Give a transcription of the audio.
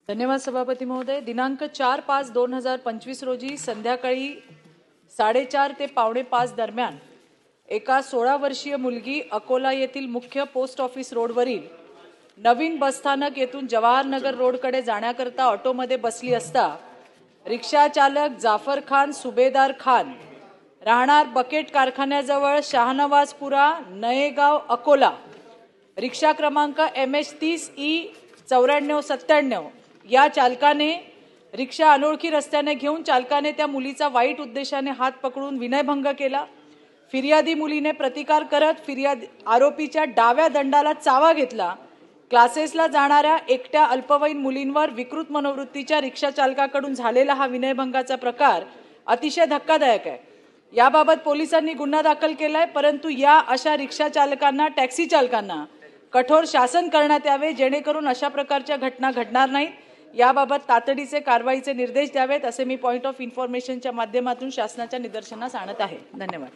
धन्यवाद सभापती महोदय। दिनांक 4/5/2025 रोजी संध्याकाळी 4:30 ते 4:45 दरम्यान एका 16 वर्षीय मुलगी अकोला येथील मुख्य पोस्ट ऑफिस रोडवरील नवीन बसस्थानक येथून जवाहरनगर रोडकडे जाण्याकरता ऑटोमध्ये बसली असता रिक्षा चालक जाफर खान सुभेदार खान राहणार बकेट कारखान्याजवळ शाहनवाजपुरा नयेगाव अकोला रिक्षा क्रमांक MH30E9497 या चालकाने रिक्षा अनोळखी रस्त्याने घेऊन चालकाने त्या मुलीचा वाईट उद्देशाने हात पकडून विनयभंग केला। फिर्यादी मुलीने प्रतिकार करत आरोपीच्या डाव्या दंडाला चावा घेतला। क्लासेसला जाणाऱ्या एकट्या अल्पवयीन मुलींवर विकृत मनोवृत्तीच्या रिक्षा चालकाकडून झालेला हा विनयभंगाचा प्रकार अतिशय धक्कादायक आहे। याबाबत पोलिसांनी गुन्हा दाखल केलाय, परंतु या अशा रिक्षा चालकांना टॅक्सी चालकांना कठोर शासन करण्यात यावे जेणेकरून अशा प्रकारच्या घटना घडणार नाहीत। याबाबत तातडीचे कारवाईचे निर्देश द्यावेत असे मी पॉइंट ऑफ इन्फॉर्मेशनच्या माध्यमातून शासनाच्या निदर्शनास आणत आहे। धन्यवाद।